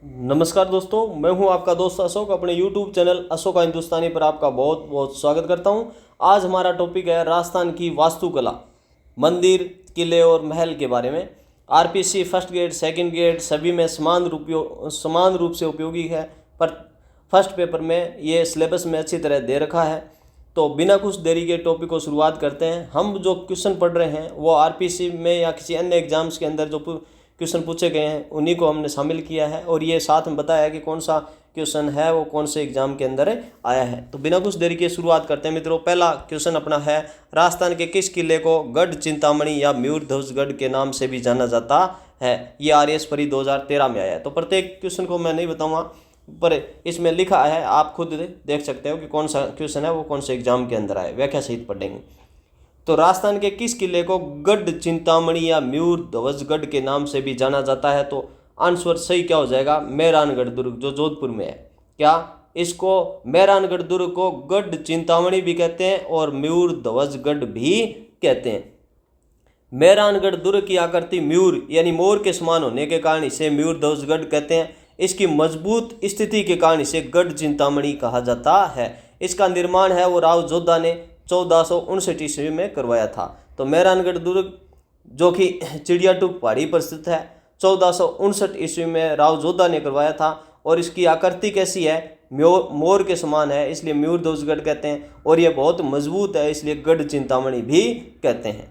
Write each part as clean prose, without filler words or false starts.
नमस्कार दोस्तों, मैं हूं आपका दोस्त अशोक। अपने YouTube चैनल अशोका हिंदुस्तानी पर आपका बहुत बहुत स्वागत करता हूं। आज हमारा टॉपिक है राजस्थान की वास्तुकला, मंदिर, किले और महल के बारे में। RPC first grade, second grade सभी में समान रूप से उपयोगी है, पर फर्स्ट पेपर में ये सिलेबस में अच्छी तरह दे रखा है। तो बिना कुछ देरी के टॉपिक को शुरुआत करते हैं। हम जो क्वेश्चन पढ़ रहे हैं वो आरपीसी में या किसी अन्य एग्जाम्स के अंदर जो क्वेश्चन पूछे गए हैं उन्हीं को हमने शामिल किया है, और ये साथ में बताया है कि कौन सा क्वेश्चन है वो कौन से एग्जाम के अंदर आया है। तो बिना कुछ देरी के शुरुआत करते हैं मित्रों। पहला क्वेश्चन अपना है, राजस्थान के किस किले को गढ़ चिंतामणि या मयूर ध्वज गढ़ के नाम से भी जाना जाता है? ये आरएस परी 2013 में आया है। तो प्रत्येक क्वेश्चन को मैं नहीं बताऊंगा, पर इसमें लिखा है, आप खुद देख सकते हो कि कौन सा क्वेश्चन है वो कौन से एग्जाम के अंदर आया, व्याख्या सहित पढ़ेंगे। तो राजस्थान के किस किले को गढ़ चिंतामणि या मयूर ध्वजगढ़ के नाम से भी जाना जाता है? तो आंसर सही क्या हो जाएगा? मेहरानगढ़ दुर्ग, जो जोधपुर में है। क्या इसको मेहरानगढ़ दुर्ग को गढ़ चिंतामणि भी कहते हैं और मयूर ध्वजगढ़ भी कहते हैं। मेहरानगढ़ दुर्ग की आकृति मयूर यानी मोर के समान होने के कारण इसे मयूर ध्वजगढ़ कहते हैं। इसकी मजबूत स्थिति के कारण इसे गढ़ चिंतामणि कहा जाता है। इसका निर्माण है वो राव जोधा ने 1459 ईस्वी में करवाया था। तो मेहरानगढ़ दुर्ग जो कि चिड़ियाटूप पहाड़ी पर स्थित है, 1459 ईस्वी में राव जोधा ने करवाया था। और इसकी आकृति कैसी है? मोर के समान है, इसलिए मयूर ध्वजगढ़ कहते हैं। और यह बहुत मजबूत है, इसलिए गढ़ चिंतामणि भी कहते हैं।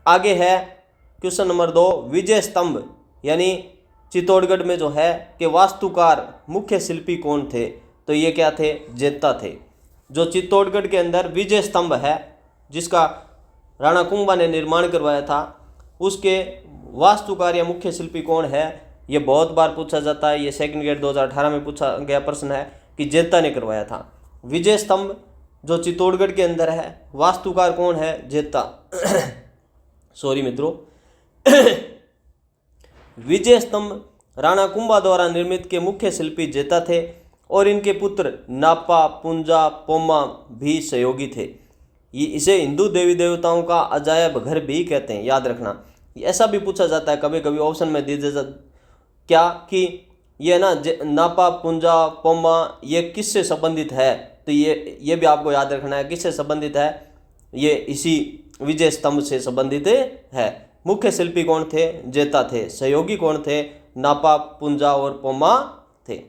आगे है क्वेश्चन नंबर 2, विजय स्तंभ यानी चित्तौड़गढ़ में जो है कि वास्तुकार मुख्य शिल्पी कौन थे? तो ये क्या थे? जेता थे। जो चित्तौड़गढ़ के अंदर विजय स्तंभ है जिसका राणा कुंभा ने निर्माण करवाया था, उसके वास्तुकार या मुख्य शिल्पी कौन है? ये बहुत बार पूछा जाता है। ये सेकंड ग्रेड 2018 में पूछा गया प्रश्न है कि जेता ने करवाया था। विजय स्तंभ जो चित्तौड़गढ़ के अंदर है, वास्तुकार कौन है? जेता। सॉरी मित्रों। विजय स्तंभ राणा कुंभा द्वारा निर्मित के मुख्य शिल्पी जेता थे और इनके पुत्र नापा, पुंजा, पोमा भी सहयोगी थे। ये इसे हिंदू देवी देवताओं का अजायब घर भी कहते हैं, याद रखना। ऐसा भी पूछा जाता है कभी कभी ऑप्शन में दे देता क्या कि ये ना नापा, पुंजा, पोमा ये किससे संबंधित है? तो ये भी आपको याद रखना है किससे संबंधित है। ये इसी विजय स्तंभ से संबंधित है। मुख्य शिल्पी कौन थे? जेता थे। सहयोगी कौन थे? नापा, पुंजा और पोमा थे।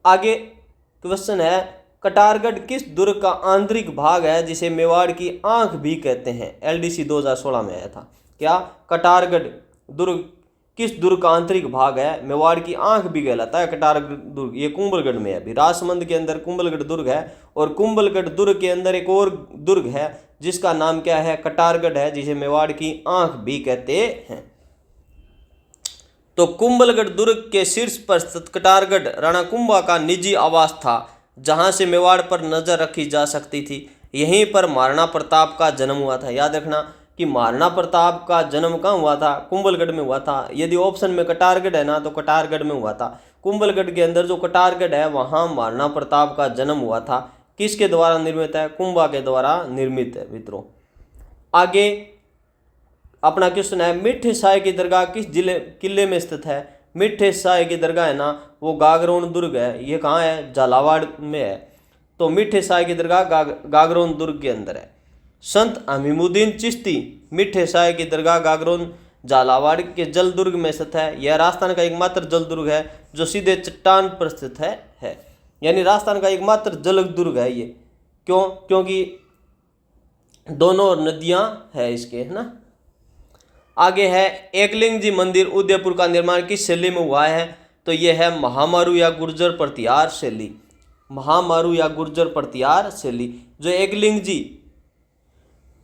आगे क्वेश्चन है, कटारगढ़ किस दुर्ग का आंतरिक भाग है जिसे मेवाड़ की आंख भी कहते हैं? एलडीसी 2016 में आया था। क्या कटारगढ़ दुर्ग किस दुर्ग का आंतरिक भाग है? मेवाड़ की आंख भी कहलाता है कटारगढ़ दुर्ग। ये कुंभलगढ़ में है। अभी राजसमंद के अंदर कुंभलगढ़ दुर्ग है, और कुंभलगढ़ दुर्ग के अंदर एक और दुर्ग है जिसका नाम क्या है? कटारगढ़ है, जिसे मेवाड़ की आंख भी कहते हैं। तो कुंभलगढ़ दुर्ग के शीर्ष पर स्थित कटारगढ़ राणा कुंभा का निजी आवास था, जहां से मेवाड़ पर नजर रखी जा सकती थी। यहीं पर महाराणा प्रताप का जन्म हुआ था। याद रखना कि महाराणा प्रताप का जन्म कहाँ हुआ था? कुंभलगढ़ में हुआ था। यदि ऑप्शन में कटारगढ़ है ना, तो कटारगढ़ में हुआ था। कुंभलगढ़ के अंदर जो कटारगढ़ है वहां महाराणा प्रताप का जन्म हुआ था। किसके द्वारा निर्मित है? कुंभा के द्वारा निर्मित है मित्रों। आगे अपना क्वेश्चन है, मिठे शाह की दरगाह किस किले में स्थित है? मिठे शाह की दरगाह है ना, वो गागरोन दुर्ग है। ये कहाँ है? झालावाड़ में है। तो मिठे शाह की दरगाह गागरोन दुर्ग के अंदर है। संत हमीमुद्दीन चिश्ती मिठे शाह की दरगाह गागरोन झालावाड़ के जल दुर्ग में स्थित है। यह राजस्थान का एकमात्र जल दुर्ग है जो सीधे चट्टान पर स्थित है। यानी राजस्थान का एकमात्र जल दुर्ग है ये। क्यों? क्योंकि दोनों नदियां है इसके, है ना। आगे है, एकलिंग जी मंदिर उदयपुर का निर्माण किस शैली में हुआ है? तो यह है महामारू या गुर्जर प्रतिहार शैली। महामारू या गुर्जर प्रतिहार शैली। जो एकलिंग जी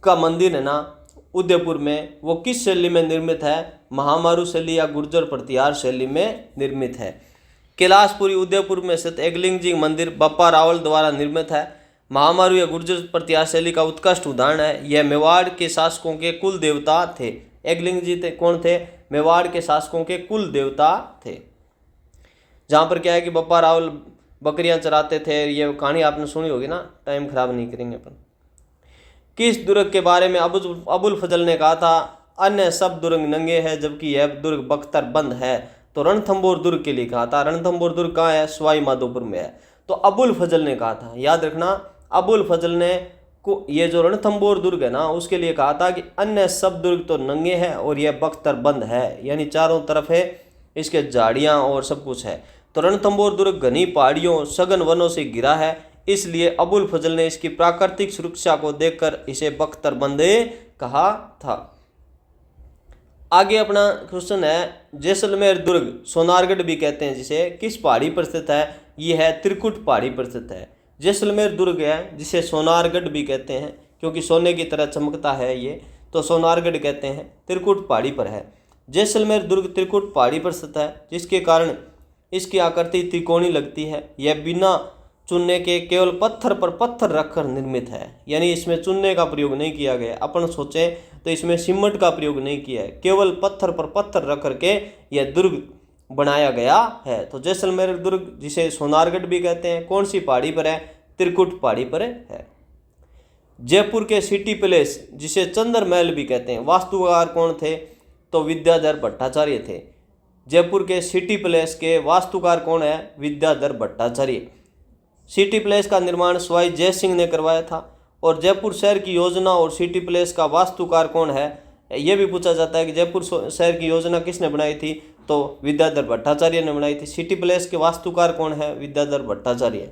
का मंदिर है ना उदयपुर में, वो किस शैली में निर्मित है? महामारू शैली या गुर्जर प्रतिहार शैली में निर्मित है। कैलाशपुरी उदयपुर में स्थित एकलिंग जी मंदिर बप्पा रावल द्वारा निर्मित है। महामारू या गुर्जर प्रतिहार शैली का उत्कृष्ट उदाहरण है। यह मेवाड़ के शासकों के कुल देवता थे। एकलिंग जी कौन थे? मेवाड़ के शासकों के कुल देवता थे। जहाँ पर क्या है कि बप्पा रावल बकरियां चराते थे। ये कहानी आपने सुनी होगी ना, टाइम खराब नहीं करेंगे अपन। किस दुर्ग के बारे में अबुल फजल ने कहा था, अन्य सब दुर्ग नंगे हैं जबकि यह दुर्ग बख्तर बंद है? तो रणथंभौर दुर्ग के लिए कहा था। रणथंभौर दुर्ग कहाँ है? सवाई माधोपुर में है। तो अबुल फजल ने कहा था, याद रखना, अबुल फजल ने को ये जो रणथंभौर दुर्ग है ना उसके लिए कहा था कि अन्य सब दुर्ग तो नंगे हैं और यह बख्तरबंद है, यानी चारों तरफ है इसके झाड़ियाँ और सब कुछ है। तो रणथंभौर दुर्ग घनी पहाड़ियों सघन वनों से घिरा है, इसलिए अबुल फजल ने इसकी प्राकृतिक सुरक्षा को देखकर इसे बख्तरबंद कहा था। आगे अपना क्वेश्चन है, जैसलमेर दुर्ग सोनारगढ़ भी कहते हैं जिसे, किस पहाड़ी पर स्थित है? ये है त्रिकुट पहाड़ी पर स्थित है। जैसलमेर दुर्ग है जिसे सोनारगढ़ भी कहते हैं क्योंकि सोने की तरह चमकता है ये, तो सोनारगढ़ कहते हैं, त्रिकुट पहाड़ी पर है। जैसलमेर दुर्ग त्रिकुट पहाड़ी पर स्थित है जिसके कारण इसकी आकृति त्रिकोणीय लगती है। यह बिना चुनने के केवल पत्थर पर पत्थर रखकर निर्मित है, यानी इसमें चुनने का प्रयोग नहीं किया गया। अपन सोचें तो इसमें सीमेंट का प्रयोग नहीं किया है, केवल पत्थर पर पत्थर रख करके यह दुर्ग बनाया गया है। तो जैसलमेर दुर्ग जिसे सोनारगढ़ भी कहते हैं कौन सी पहाड़ी पर है? त्रिकुट पहाड़ी पर है। जयपुर के सिटी पैलेस जिसे चंद्र महल भी कहते हैं, वास्तुकार कौन थे? तो विद्याधर भट्टाचार्य थे। जयपुर के सिटी पैलेस के वास्तुकार कौन है? विद्याधर भट्टाचार्य। सिटी पैलेस का निर्माण सवाई जय सिंह ने करवाया था। और जयपुर शहर की योजना और सिटी पैलेस का वास्तुकार कौन है? ये भी पूछा जाता है कि जयपुर शहर की योजना किसने बनाई थी? तो विद्याधर भट्टाचार्य ने बनाई थी। सिटी पैलेस के वास्तुकार कौन है? विद्याधर भट्टाचार्य।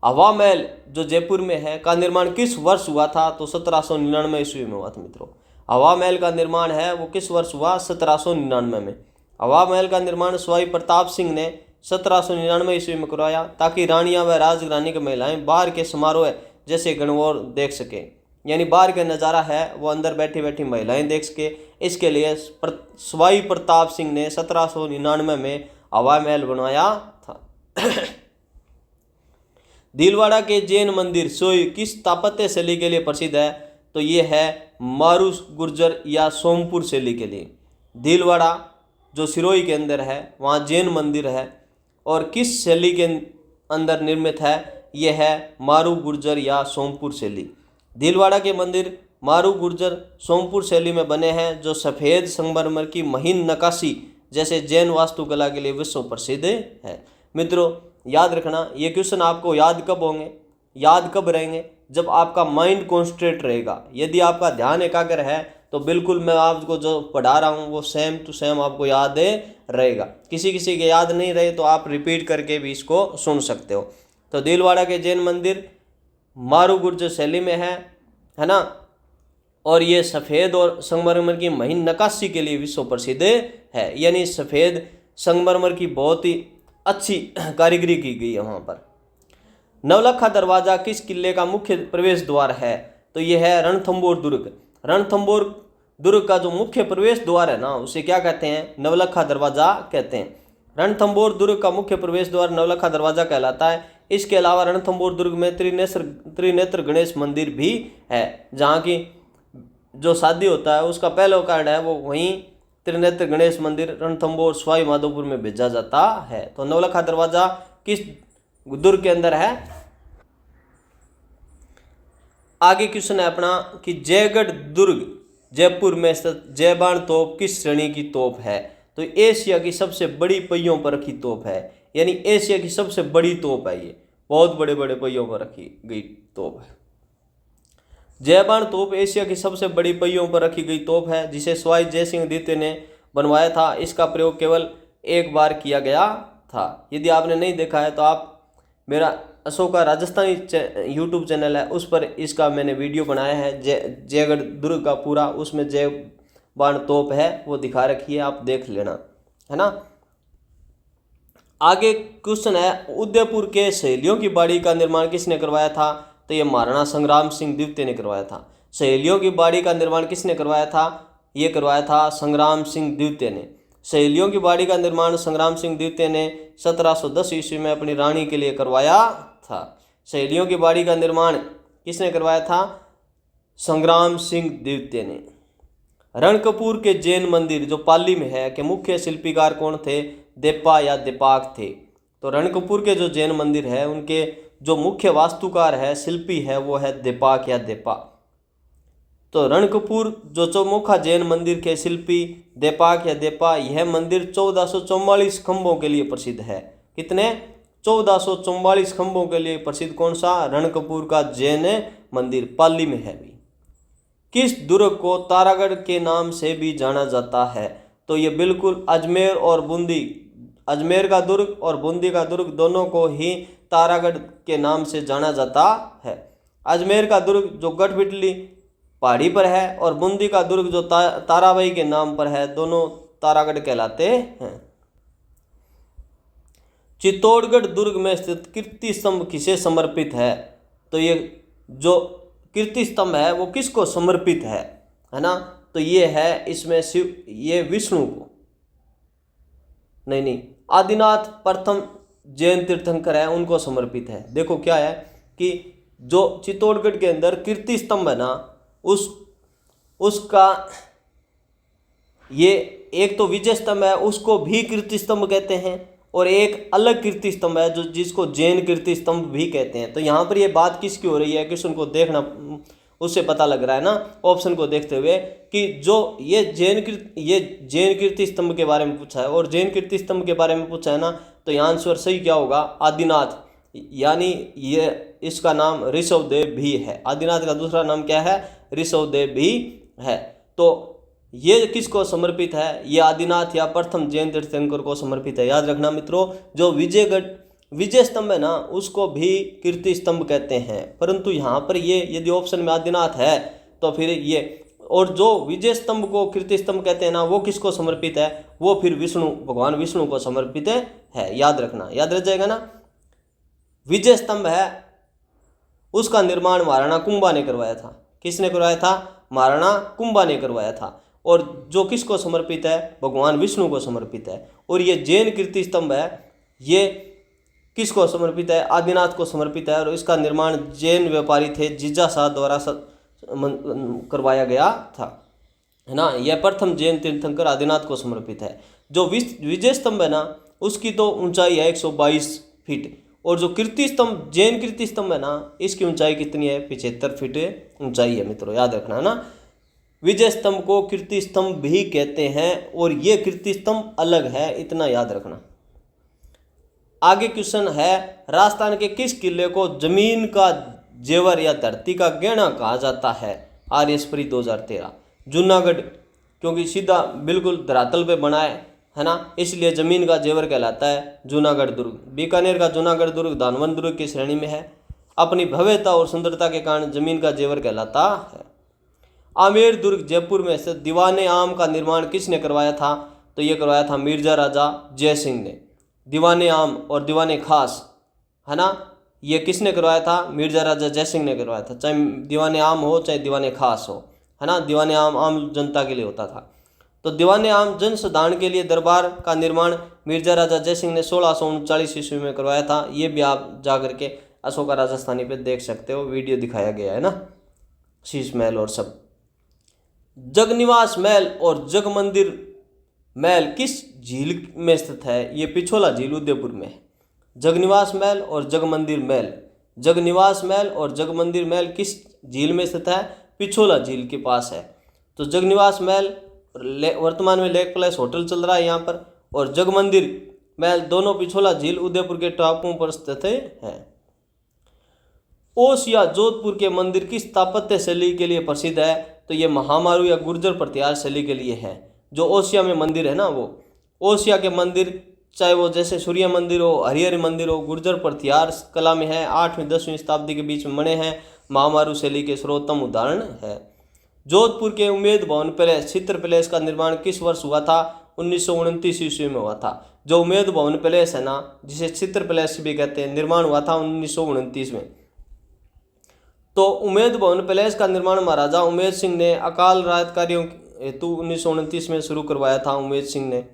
हवा महल जो जयपुर में है का निर्माण किस वर्ष हुआ था? तो 1799 ईस्वी में हुआ था मित्रों। हवा महल का निर्माण है वो किस वर्ष हुआ? 1799 में। हवा महल का निर्माण सवाई प्रताप सिंह ने 1799 ईस्वी में करवाया ताकि रानियां व राजरानी की महिलाएं बाहर के समारोह जैसे गणगौर देख सके, यानी बाहर का नज़ारा है वो अंदर बैठी बैठी महिलाएं देख सके। इसके लिए सवाई प्रताप सिंह ने 1799 में हवा महल बनवाया था। भीलवाड़ा के जैन मंदिर सोई किस स्थापत्य शैली के लिए प्रसिद्ध है? तो ये है मारू गुर्जर या सोमपुर शैली के लिए। भीलवाड़ा जो सिरोही के अंदर है वहाँ जैन मंदिर है और किस शैली के अंदर निर्मित है? ये है मारू गुर्जर या सोमपुर शैली। भीलवाड़ा के मंदिर मारू गुर्जर सोमपुर शैली में बने हैं जो सफ़ेद संगमरमर की महीन नक्काशी जैसे जैन वास्तुकला के लिए विश्व प्रसिद्ध है। मित्रों याद रखना, ये क्वेश्चन आपको याद कब होंगे, याद कब रहेंगे? जब आपका माइंड कॉन्सेंट्रेट रहेगा। यदि आपका ध्यान एकाग्र है तो बिल्कुल मैं आपको जो पढ़ा रहा हूँ वो सेम टू सेम आपको याद रहेगा। किसी किसी के याद नहीं रहे तो आप रिपीट करके भी इसको सुन सकते हो। तो भीलवाड़ा के जैन मंदिर मारू गुर्जर शैली में है ना, और ये सफ़ेद और संगमरमर की महीन नक्काशी के लिए विश्व प्रसिद्ध है, यानी सफ़ेद संगमरमर की बहुत ही अच्छी कारीगरी की गई है वहाँ पर। नवलखा दरवाज़ा किस किले का मुख्य प्रवेश द्वार है? तो ये है रणथंभौर दुर्ग। रणथंभौर दुर्ग का जो मुख्य प्रवेश द्वार है ना उसे क्या कहते हैं? नवलखा दरवाज़ा कहते हैं। रणथंभौर दुर्ग का मुख्य प्रवेश द्वार नवलखा दरवाज़ा कहलाता है। इसके अलावा रणथंभौर दुर्ग में त्रिनेत्र गणेश मंदिर भी है, जहाँ की जो शादी होता है उसका पहला कार्ड है वो वहीं त्रिनेत्र गणेश मंदिर रणथंभौर सवाई माधोपुर में भेजा जाता है। तो नवलखा दरवाज़ा किस दुर्ग के अंदर है? आगे क्वेश्चन है अपना कि जयगढ़ दुर्ग जयपुर में स्थित जयबान तोप किस श्रेणी की तोप है? तो एशिया की सबसे बड़ी पहियों पर रखी तोप है, यानी एशिया की सबसे बड़ी तोप है ये, बहुत बड़े बड़े पहियों पर रखी गई तोप है। जयबान तोप एशिया की सबसे बड़ी पहियों पर रखी गई तोप है जिसे सवाई जय सिंह द्वितीय ने बनवाया था। इसका प्रयोग केवल एक बार किया गया था। यदि आपने नहीं देखा है तो आप मेरा अशोका राजस्थानी यूट्यूब चैनल है उस पर इसका मैंने वीडियो बनाया है, जयगढ़ दुर्ग का पूरा, उसमें जयबान तोप है वो दिखा रखी है, आप देख लेना, है ना। आगे क्वेश्चन है उदयपुर के सहेलियों की बाड़ी का निर्माण किसने करवाया था? तो ये महाराणा संग्राम सिंह द्वितीय ने करवाया था। सहेलियों की बाड़ी का निर्माण किसने करवाया था? ये करवाया था संग्राम सिंह द्वितीय ने। सहेलियों की बाड़ी का निर्माण संग्राम सिंह द्वितीय ने 1710 ईस्वी में अपनी रानी के लिए करवाया था। सहेलियों की बाड़ी का निर्माण किसने करवाया था? संग्राम सिंह द्वितीय ने। रणकपुर के जैन मंदिर जो पाली में है के मुख्य शिल्पीकार कौन थे? देपा या देपाक थे। तो रणकपुर के जो जैन मंदिर है उनके जो मुख्य वास्तुकार है, शिल्पी है, वो है देपाक या देपा। तो रणकपुर जो चौमुखा जैन मंदिर के शिल्पी देपाक या देपा, यह मंदिर 1444 खंभों के लिए प्रसिद्ध है। कितने? 1444 खंभों के लिए प्रसिद्ध कौन सा? रणकपुर का जैन मंदिर, पाली में है भी। किस दुर्ग को तारागढ़ के नाम से भी जाना जाता है? तो ये बिल्कुल अजमेर और बूंदी, अजमेर का दुर्ग और बूंदी का दुर्ग दोनों को ही तारागढ़ के नाम से जाना जाता है। अजमेर का दुर्ग जो गढ़बिटली पहाड़ी पर है और बूंदी का दुर्ग जो ताराबाई के नाम पर है, दोनों तारागढ़ कहलाते हैं। चित्तौड़गढ़ दुर्ग में स्थित कीर्ति स्तंभ किसे समर्पित है? तो ये जो कीर्ति स्तंभ है वो किसको समर्पित है ना? तो ये है इसमें शिव, ये विष्णु को, नहीं, आदिनाथ प्रथम जैन तीर्थंकर है उनको समर्पित है। देखो क्या है कि जो चित्तौड़गढ़ के अंदर कीर्ति स्तंभ है ना, उसका ये एक तो विजय स्तंभ है, उसको भी कीर्ति स्तंभ कहते हैं, और एक अलग कीर्ति स्तंभ है जो जिसको जैन कीर्ति स्तंभ भी कहते हैं। तो यहाँ पर ये बात किसकी हो रही है, क्वेश्चन को देखना, उससे पता लग रहा है ना ऑप्शन को देखते हुए कि जो ये जैन कीर्ति स्तंभ के बारे में पूछा है और जैन कीर्ति स्तंभ के बारे में पूछा है ना, तो यहाँ आंसर सही क्या होगा? आदिनाथ, यानी ये इसका नाम ऋषभदेव भी है। आदिनाथ का दूसरा नाम क्या है? ऋषभदेव भी है। तो ये किसको समर्पित है? ये आदिनाथ या प्रथम जैन तीर्थंकर को समर्पित है। याद रखना मित्रों, जो विजय स्तंभ है ना, उसको भी कीर्ति स्तंभ कहते हैं, परंतु यहाँ पर ये यदि ऑप्शन में आदिनाथ है तो फिर ये, और जो विजय स्तंभ को कीर्ति स्तंभ कहते हैं ना, वो किसको समर्पित है? वो फिर विष्णु, भगवान विष्णु को समर्पित है। याद रखना, याद रह जाएगा ना। विजय स्तंभ है उसका निर्माण महाराणा कुंभा ने करवाया था। किसने करवाया था? महाराणा कुंभा ने करवाया था। और जो किसको समर्पित है? भगवान विष्णु को समर्पित है। और ये जैन कीर्ति स्तंभ है, ये किसको समर्पित है? आदिनाथ को समर्पित है, और इसका निर्माण जैन व्यापारी थे जीजा शाह द्वारा करवाया गया था, है ना। यह प्रथम जैन तीर्थंकर आदिनाथ को समर्पित है। जो विजय स्तंभ है ना, उसकी तो ऊंचाई है 122 फीट, और जो कीर्ति स्तंभ, जैन कीर्ति स्तंभ है ना, इसकी ऊंचाई कितनी है? 75 फीट ऊंचाई है मित्रों, याद रखना है ना। विजय स्तंभ को कीर्ति स्तंभ भी कहते हैं, और ये कीर्ति स्तंभ अलग है, इतना याद रखना। आगे क्वेश्चन है, राजस्थान के किस किले को जमीन का जेवर या धरती का गहना कहा जाता है? आर्यस्परी 2013। जूनागढ़, क्योंकि सीधा बिल्कुल धरातल पे बना है ना, इसलिए जमीन का जेवर कहलाता है जूनागढ़ दुर्ग। बीकानेर का जूनागढ़ दुर्ग दानवन दुर्ग की श्रेणी में है। अपनी भव्यता और सुंदरता के कारण जमीन का जेवर कहलाता है। आमेर दुर्ग जयपुर में स्थित दीवाने आम का निर्माण किसने करवाया था? तो ये करवाया था मिर्जा राजा जय सिंह ने। दीवाने आम और दीवाने खास, है ना, ये किसने करवाया था? मिर्जा राजा जय सिंह ने करवाया था। चाहे दीवाने आम हो चाहे दीवाने खास हो, है ना। दीवाने आम जनता के लिए होता था। तो दीवाने आम जन साधारण के लिए दरबार का निर्माण मिर्जा राजा जय सिंह ने 1639 ईस्वी में करवाया था। ये भी आप जा करके अशोका राजस्थानी पे देख सकते हो, वीडियो दिखाया गया है ना, शीश महल और सब। जगनिवास महल और जगमंदिर महल किस झील में स्थित है? ये पिछोला झील उदयपुर में है। जगनिवास महल और जगमंदिर महल, जगनिवास महल और जगमंदिर महल किस झील में स्थित है? पिछोला झील के पास है। तो जगनिवास महल वर्तमान में लेक प्लेस होटल चल रहा है यहाँ पर, और जगमंदिर महल दोनों पिछोला झील उदयपुर के टापुओं पर स्थित है। ओस या जोधपुर के मंदिर किस स्थापत्य शैली के लिए प्रसिद्ध है? तो ये महामारू या गुर्जर प्रतिहार शैली के लिए है। जो ओसिया में मंदिर है ना, वो ओसिया के मंदिर, चाहे वो जैसे सूर्य मंदिर हो, हरिहर मंदिर हो, गुर्जर प्रतिहार कला में है। 8वीं 10वीं शताब्दी के बीच में बने हैं। महामारू शैली के सर्वोत्तम उदाहरण है। जोधपुर के उम्मेद भवन पैलेस, चित्र पैलेस का निर्माण किस वर्ष हुआ था? 1929 ईस्वी में हुआ था। जो उम्मेद भवन पैलेस है ना, जिसे चित्र पैलेस भी कहते हैं, निर्माण हुआ था 1929 में। तो उम्मेद भवन पैलेस का निर्माण महाराजा उमेद सिंह ने अकाल राहत कार्यों हेतु 1929 में शुरू करवाया था। उमेद सिंह ने।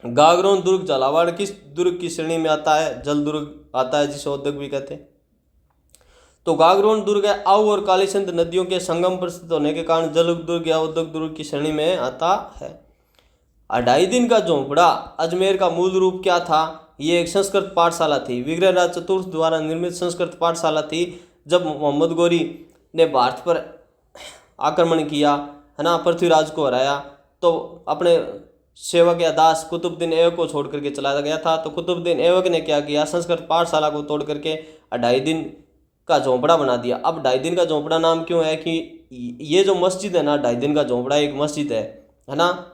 गागरोन दुर्ग झालावाड़ किस दुर्ग की श्रेणी में आता है? जल दुर्ग आता है, जिसे औद्योगिक भी कहते हैं। तो गागरोन दुर्ग है आऊ और कालीसिंध नदियों के संगम पर स्थित होने के कारण जल दुर्ग या औद्योगिक दुर्ग की श्रेणी में आता है। 2.5 दिन का झोंपड़ा अजमेर का मूल रूप क्या था? ये एक संस्कृत पाठशाला थी। विग्रहराज चतुर्थ द्वारा निर्मित संस्कृत पाठशाला थी। जब मोहम्मद गौरी ने भारत पर आक्रमण किया, है ना, पृथ्वीराज को हराया, तो अपने सेवक या दास कुतुबुद्दीन ऐबक को छोड़ करके चला गया था। तो कुतुबुद्दीन ऐबक ने क्या किया, संस्कृत पाठशाला को तोड़ करके 2.5 दिन का झोंपड़ा बना दिया। अब 2.5 दिन का झोंपड़ा नाम क्यों है कि ये जो मस्जिद है ना, 2.5 दिन का झोंपड़ा एक मस्जिद है ना।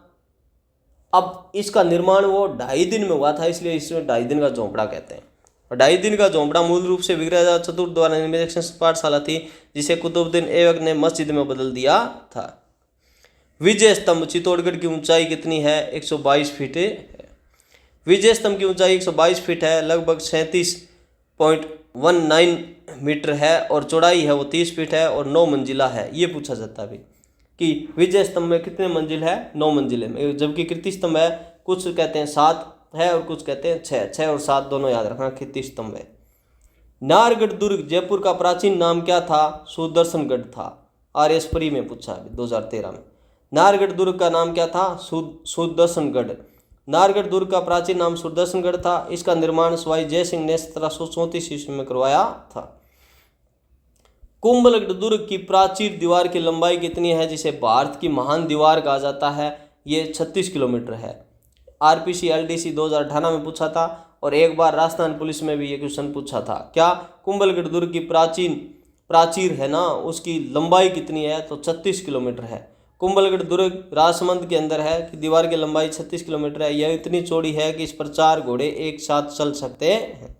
अब इसका निर्माण वो 2.5 दिन में हुआ था, इसलिए इसमें 2.5 दिन का झोंपड़ा कहते हैं। और 2.5 दिन का झोंपड़ा मूल रूप से विग्रहराज चतुर्थ द्वारा निर्मित एक संस्कृत पाठशाला थी, जिसे कुतुबुद्दीन ऐबक ने मस्जिद में बदल दिया था। विजय स्तंभ चित्तौड़गढ़ की ऊंचाई कितनी है? 122 फीट है। विजय स्तंभ की ऊंचाई 122 फीट है, लगभग 37.19 मीटर है, और चौड़ाई है वो 30 फीट है, और 9 मंजिला है। ये पूछा जाता है कि विजय स्तंभ में कितने मंजिल है? 9 मंजिले में। जबकि कीर्ति स्तंभ है, कुछ कहते हैं 7 है और कुछ कहते हैं 6। 6 और 7 दोनों याद रखना, कीर्ति स्तंभ है। नाहरगढ़ दुर्ग जयपुर का प्राचीन नाम क्या था? सुदर्शनगढ़ था। आरएसपरी में पूछा है 2013 में। नाहरगढ़ दुर्ग का नाम क्या था? सुदर्शनगढ़। नाहरगढ़ दुर्ग का प्राचीन नाम सुदर्शनगढ़ था। इसका निर्माण सवाई जय सिंह ने 1734 ईस्वी में करवाया था। कुंभलगढ़ दुर्ग की प्राचीर दीवार की लंबाई कितनी है, जिसे भारत की महान दीवार कहा जाता है? ये 36 किलोमीटर है। आरपीसी एलडीसी 2018 में पूछा था, और एक बार राजस्थान पुलिस में भी ये क्वेश्चन पूछा था। क्या कुंभलगढ़ दुर्ग की प्राचीर है ना, उसकी लंबाई कितनी है? तो 36 किलोमीटर है। कुंभलगढ़ दुर्ग राजसमंद के अंदर है कि दीवार की लंबाई 36 किलोमीटर है। यह इतनी चौड़ी है कि इस पर 4 घोड़े एक साथ चल सकते हैं।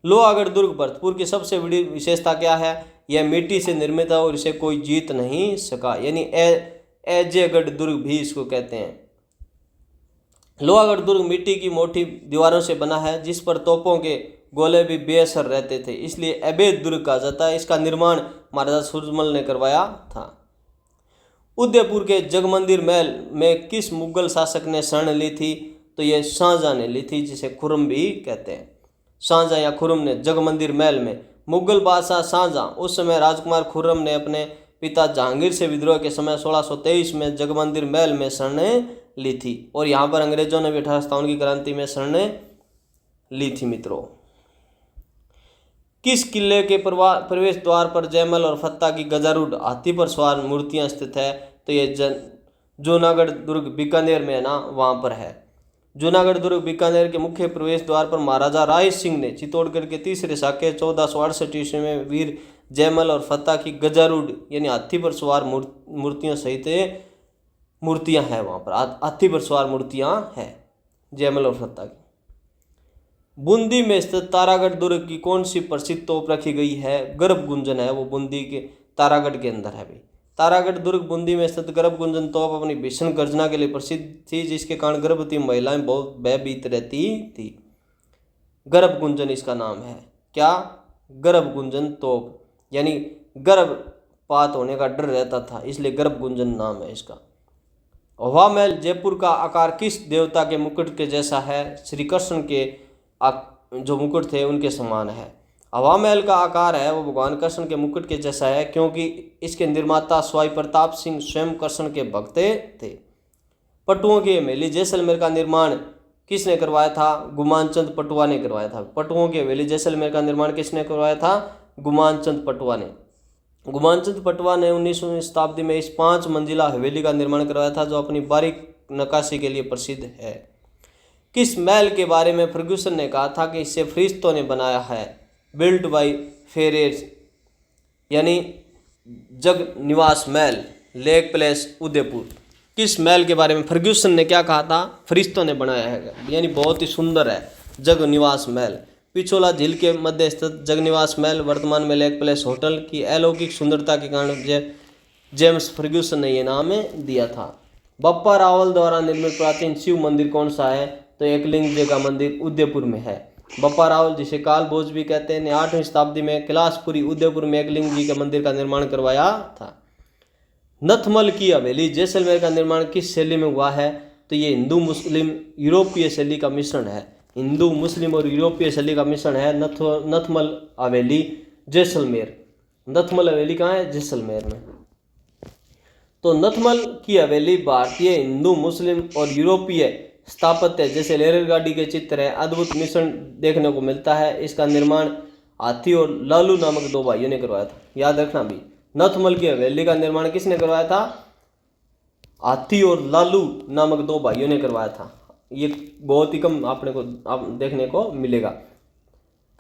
लोहागढ़ दुर्ग भरतपुर की सबसे बड़ी विशेषता क्या है? यह मिट्टी से निर्मित है और इसे कोई जीत नहीं सका, यानी अजयगढ़ दुर्ग भी इसको कहते हैं। लोहागढ़ दुर्ग मिट्टी की मोटी दीवारों से बना है, जिस पर तोपों के गोले भी बेअसर रहते थे, इसलिए अवैध दुर्ग कहा जाता है। इसका निर्माण महाराजा सूरजमल ने करवाया था। उदयपुर के जगमंदिर महल में किस मुगल शासक ने शरण ली थी? तो ये शाहजहां ने ली थी, जिसे खुर्रम भी कहते हैं। शाहजहां या खुर्रम ने जगमंदिर महल में, मुगल बादशाह शाहजहां उस समय राजकुमार खुर्रम ने अपने पिता जहांगीर से विद्रोह के समय 1623 में जगमंदिर महल में शरण ली थी, और यहाँ पर अंग्रेजों ने भी 1857 की क्रांति में शरण ली थी। मित्रों, किस किले के प्रवेश द्वार पर जयमल और फत्ता की गजारूढ़ हाथी पर सवार मूर्तियां स्थित है? तो ये जूनागढ़ दुर्ग बीकानेर में है ना, वहाँ पर है। जूनागढ़ दुर्ग बीकानेर के मुख्य प्रवेश द्वार पर महाराजा राय सिंह ने चित्तौड़गढ़ के तीसरे शाके 1468 ईस्वी में वीर जयमल और फत्ता की गजारूढ़ यानी हाथी पर सवार मूर्तियां सहित मूर्तियां हैं, वहाँ पर हाथी पर सवार मूर्तियां हैं जयमल और फत्ता की। बूंदी में स्थित तारागढ़ दुर्ग की कौन सी प्रसिद्ध तोप रखी गई है? गर्भ गुंजन है, वो बूंदी के तारागढ़ के अंदर है भाई। तारागढ़ दुर्ग बूंदी में स्थित गर्भ गुंजन तोप अपनी भीषण गर्जना के लिए प्रसिद्ध थी, जिसके कारण गर्भवती महिलाएं बहुत भयभीत रहती थी। गर्भ गुंजन इसका नाम है। क्या? गर्भ गुंजन तोप, यानी गर्भपात होने का डर रहता था, इसलिए गर्भ गुंजन नाम है इसका। हवा महल जयपुर का आकार किस देवता के मुकुट के जैसा है? श्री कृष्ण के जो मुकुट थे उनके समान है। हवा महल का आकार है वो भगवान कृष्ण के मुकुट के जैसा है, क्योंकि इसके निर्माता स्वाई प्रताप सिंह स्वयं कृष्ण के भक्त थे। पटुओं की हवेली जैसलमेर का निर्माण किसने करवाया था? गुमानचंद पटुआ ने करवाया था। पटुओं की हवेली जैसलमेर का निर्माण किसने करवाया था? गुमानचंद पटुआ ने। गुमानचंद पटुआ ने 19वीं शताब्दी में इस 5 मंजिला हवेली का निर्माण करवाया था, जो अपनी बारीक नक्काशी के लिए प्रसिद्ध है। किस महल के बारे में फर्ग्यूसन ने कहा था कि इसे फरिश्तों ने बनाया है? बिल्ट बाय फेरेज, यानी जग निवास महल, लेक पैलेस उदयपुर। किस महल के बारे में फर्ग्यूसन ने क्या कहा था? फरिश्तों ने बनाया है, यानी बहुत ही सुंदर है जग निवास महल। पिछोला झील के मध्य स्थित जगनिवास महल वर्तमान में लेक पैलेस होटल की अलौकिक सुंदरता के कारण जेम्स फर्ग्यूसन ने यह नाम दिया था। बप्पा रावल द्वारा निर्मित प्राचीन शिव मंदिर कौन सा है? तो एकलिंग जी का मंदिर उदयपुर में है। बप्पा रावल, जिसे काल भोज भी कहते हैं, ने 8वीं शताब्दी में कैलाशपुरी उदयपुर में एकलिंग जी के मंदिर का निर्माण करवाया था। नथमल की हवेली जैसलमेर का निर्माण किस शैली में हुआ है? तो ये हिंदू मुस्लिम यूरोपीय शैली का मिश्रण है। हिंदू मुस्लिम और यूरोपीय शैली का मिश्रण है नथमल हवेली जैसलमेर। नथमल हवेली कहाँ है? जैसलमेर में। तो नथमल की हवेली भारतीय, हिंदू, मुस्लिम और यूरोपीय स्थापत्य जैसे रेलगाड़ी के चित्र है अद्भुत मिश्रण देखने को मिलता है। इसका निर्माण हाथी और लालू नामक 2 भाइयों ने करवाया था। याद रखना भी, नथमल की हवेली का निर्माण किसने करवाया था? हाथी और लालू नामक दो भाइयों ने करवाया था। ये बहुत ही कम आपने को देखने को मिलेगा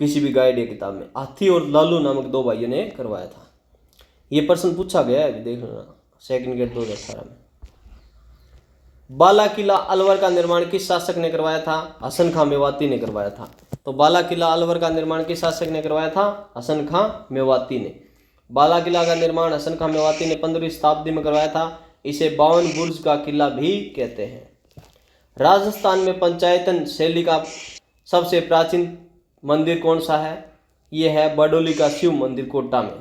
किसी भी गाइड या किताब में। हाथी और लालू नामक दो भाइयों ने करवाया था। ये प्रश्न पूछा गया है, देख लेना, सेकंड ग्रेड 2018 में। बाला किला अलवर का निर्माण किस शासक ने करवाया था? हसन खां मेवाती ने करवाया था। तो बाला किला अलवर का निर्माण किस शासक ने करवाया था? हसन खां मेवाती ने। बाला किला का निर्माण हसन खां मेवाती ने 15वीं शताब्दी में करवाया था। इसे 52 बुर्ज का किला भी कहते हैं। राजस्थान में पंचायतन शैली का सबसे प्राचीन मंदिर कौन सा है? यह है बारडोली का शिव मंदिर कोटा में।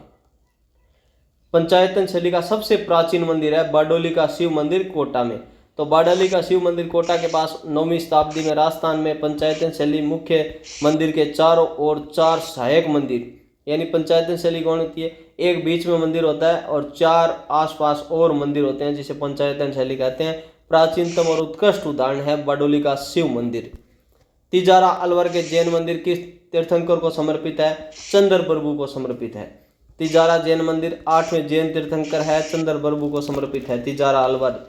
पंचायतन शैली का सबसे प्राचीन मंदिर है बारडोली का शिव मंदिर कोटा में। तो बारडोली का शिव मंदिर कोटा के पास 9वीं शताब्दी में राजस्थान में पंचायतन शैली मुख्य मंदिर के चारों ओर 4 सहायक मंदिर, यानी पंचायतन शैली कौन होती है? एक बीच में मंदिर होता है और 4 आसपास और मंदिर होते हैं, जिसे पंचायतन शैली कहते हैं। प्राचीनतम और उत्कृष्ट उदाहरण है बारडोली का शिव मंदिर। तिजारा अलवर के जैन मंदिर किस तीर्थंकर को समर्पित है? चंद्र प्रभु को समर्पित है। तिजारा जैन मंदिर 8वें जैन तीर्थंकर है, चंद्र प्रभु को समर्पित है। तिजारा अलवर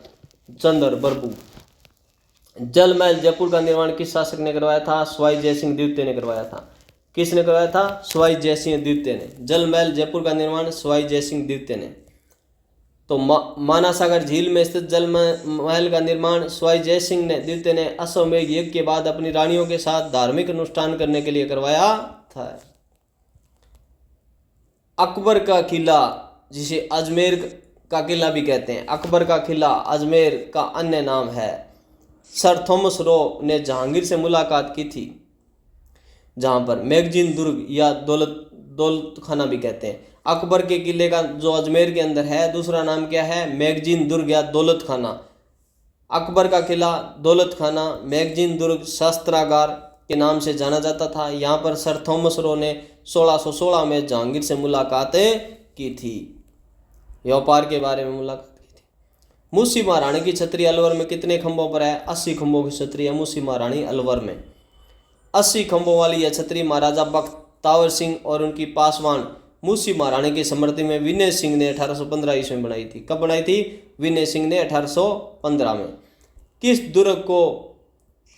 चंद्र प्रभु। जल महल जयपुर का निर्माण किस शासक ने करवाया था? सवाई जयसिंह द्वितीय ने करवाया था। किसने करवाया था? सवाई जयसिंह द्वितीय ने। जल महल जयपुर का निर्माण सवाई जयसिंह द्वितीय ने। तो मानासागर झील में स्थित जल महल का निर्माण सवाई जयसिंह ने द्वितीय ने अश्वमेध यज्ञ के बाद अपनी रानियों के साथ धार्मिक अनुष्ठान करने के लिए करवाया था। अकबर का किला, जिसे अजमेर का किला भी कहते हैं, अकबर का किला अजमेर का अन्य नाम है। सर थॉमस रो ने जहांगीर से मुलाकात की थी, जहां पर मैगजीन दुर्ग या दौलत खाना भी कहते हैं। अकबर के किले का जो अजमेर के अंदर है, दूसरा नाम क्या है? मैगजीन दुर्ग या दौलत खाना। अकबर का किला दौलत खाना, मैगजीन दुर्ग शस्त्रागार के नाम से जाना जाता था। यहाँ पर सर थॉमस रो ने 1616 में जहांगीर से मुलाकातें की थी, व्यापार के बारे में मुलाकात की थी। मूसी महारानी की छतरी अलवर में कितने खंभों पर है? 80 खंभों की छतरी है मूसी महारानी अलवर में। 80 खंभों वाली यह छतरी महाराजा बख्तावर सिंह और उनकी पासवान मूसी महारानी की स्मृति में विनय सिंह ने 1815 ईस्वी में बनाई थी। कब बनाई थी? विनय सिंह ने 1815 में। किस दुर्ग को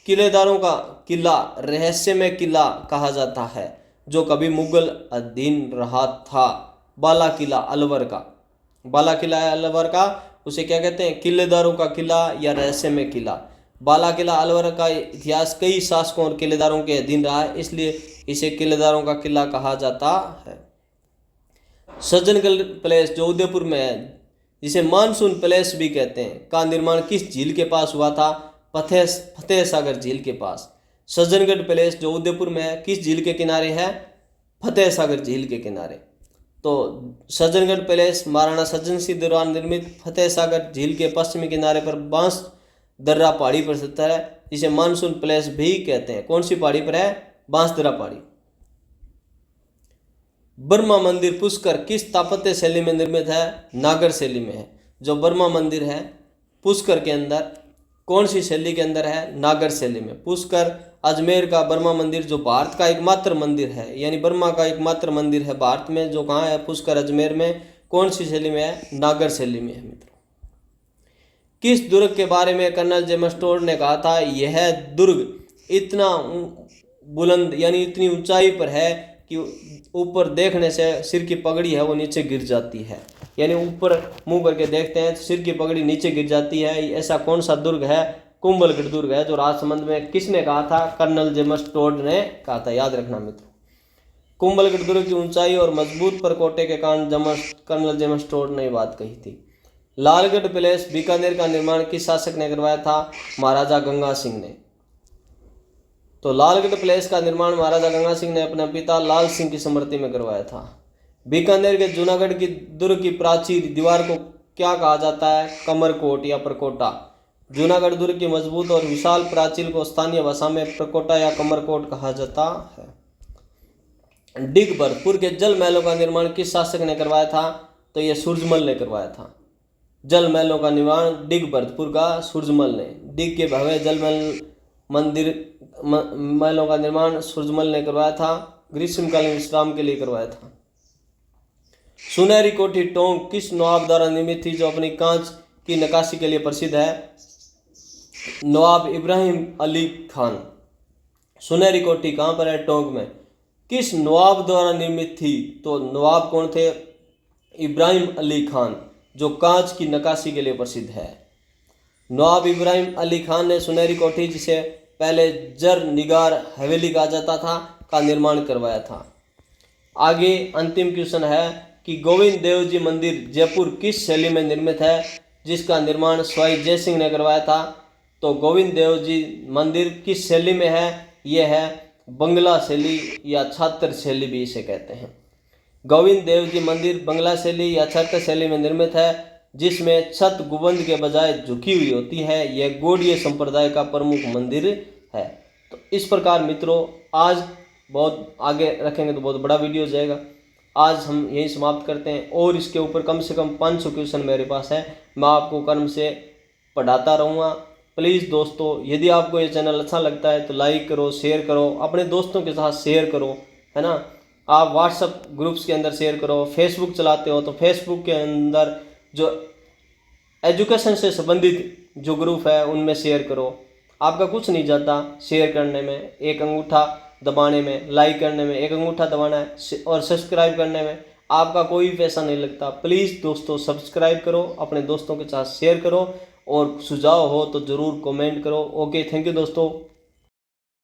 किलेदारों का किला, रहस्यमय किला कहा जाता है, जो कभी मुगल अधीन रहा था? बाला किला अलवर का। बाला किला है अलवर का, उसे क्या कहते हैं? किलेदारों का किला या रहस्यमय किला। बाला किला अलवर का इतिहास कई शासकों और किलेदारों के अधीन रहा है, इसलिए इसे किलेदारों का किला कहा जाता है। सज्जनगढ़ पैलेस जो उदयपुर में है, जिसे मानसून पैलेस भी कहते हैं, का निर्माण किस झील के पास हुआ था? फतेह सागर झील के पास। सज्जनगढ़ पैलेस जो उदयपुर में है, किस झील के किनारे है? फतेह सागर झील के किनारे। तो सज्जनगढ़ पैलेस महाराणा सज्जन सिंह द्वारा निर्मित फतेह सागर झील के पश्चिमी किनारे पर बांस दर्रा पहाड़ी पर स्थित है, जिसे मानसून पैलेस भी कहते हैं। कौन सी पहाड़ी पर है? बांस दर्रा पहाड़ी। बर्मा मंदिर पुष्कर किस स्थापत्य शैली में निर्मित है? नागर शैली में है। जो बर्मा मंदिर है पुष्कर के अंदर कौन सी शैली के अंदर है? नागर शैली में। पुष्कर अजमेर का बर्मा मंदिर जो भारत का एकमात्र मंदिर है, यानी बर्मा का एकमात्र मंदिर है भारत में, जो कहाँ है? पुष्कर अजमेर में। कौन सी शैली में है? नागर शैली में है मित्रों। किस दुर्ग के बारे में कर्नल जेम्स टोड ने कहा था? यह दुर्ग इतना बुलंद यानी इतनी ऊंचाई पर है कि ऊपर देखने से सिर की पगड़ी है वो नीचे गिर जाती है, यानी ऊपर मुंह करके देखते हैं सिर की पगड़ी नीचे गिर जाती है। ऐसा कौन सा दुर्ग है? कुंभलगढ़ दुर्ग है, जो राजसमंद में। किसने कहा था? कर्नल जेम्स टोड ने कहा था, याद रखना मित्रों। कुंभलगढ़ दुर्ग की ऊंचाई और मजबूत परकोटे के कारण कर्नल जेम्स टोड ने बात कही थी। लालगढ़ पैलेस बीकानेर का निर्माण किस शासक ने करवाया था? महाराजा गंगा सिंह ने। तो लालगढ़ पैलेस का निर्माण महाराजा गंगा सिंह ने अपने पिता लाल सिंह की स्मृति में करवाया था। बीकानेर के जूनागढ़ की दुर्ग की प्राचीर दीवार को क्या कहा जाता है? कमरकोट या प्रकोटा। जूनागढ़ दुर्ग की मजबूत और विशाल प्राचीर को स्थानीय भाषा में प्रकोटा या कमरकोट कहा जाता है। डिगभरपुर के जल महलों का निर्माण किस शासक ने करवाया था? तो यह सूरजमल ने करवाया था। जल महलों का निर्माण डिगभरपुर का सूरजमल ने। डिग के भव्य जल महलों का निर्माण सूरजमल ने करवाया था। ग्रीष्मकालीन विश्राम के लिए करवाया था। सुनहरी कोठी टोंक किस नवाब द्वारा निर्मित थी, जो अपनी कांच की नक्काशी के लिए प्रसिद्ध है? नवाब इब्राहिम अली खान। सुनहरी कोठी कहाँ पर है? टोंक में। किस नवाब द्वारा निर्मित थी? तो नवाब कौन थे? इब्राहिम अली खान, जो कांच की नक्काशी के लिए प्रसिद्ध है। नवाब इब्राहिम अली खान ने सुनहरी कोठी, जिसे पहले जर निगार हवेली कहा जाता था, का निर्माण करवाया था। आगे अंतिम क्वेश्चन है कि गोविंद देव जी मंदिर जयपुर किस शैली में निर्मित है, जिसका निर्माण स्वाई जय सिंह ने करवाया था? तो गोविंद देव जी मंदिर किस शैली में है? यह है बंगला शैली या छात्र शैली भी इसे कहते हैं। गोविंद देव जी मंदिर बंगला शैली या छात्र शैली में निर्मित है, जिसमें छत गुंबद के बजाय झुकी हुई होती है। यह गौड़ीय संप्रदाय का प्रमुख मंदिर है। तो इस प्रकार मित्रों, आज बहुत आगे रखेंगे तो बहुत बड़ा वीडियो हो जाएगा। आज हम यही समाप्त करते हैं, और इसके ऊपर कम से कम 500 क्वेश्चन मेरे पास है। मैं आपको कर्म से पढ़ाता रहूँगा। प्लीज़ दोस्तों, यदि आपको ये चैनल अच्छा लगता है तो लाइक करो, शेयर करो, अपने दोस्तों के साथ शेयर करो, है ना। आप व्हाट्सएप ग्रुप्स के अंदर शेयर करो, फेसबुक चलाते हो तो फेसबुक के अंदर जो एजुकेशन से संबंधित जो ग्रुप है उनमें शेयर करो। आपका कुछ नहीं जाता शेयर करने में, एक अंगूठा दबाने में, लाइक करने में एक अंगूठा दबाना है, और सब्सक्राइब करने में आपका कोई पैसा नहीं लगता। प्लीज़ दोस्तों सब्सक्राइब करो, अपने दोस्तों के साथ शेयर करो, और सुझाव हो तो ज़रूर कमेंट करो। ओके, थैंक यू दोस्तों।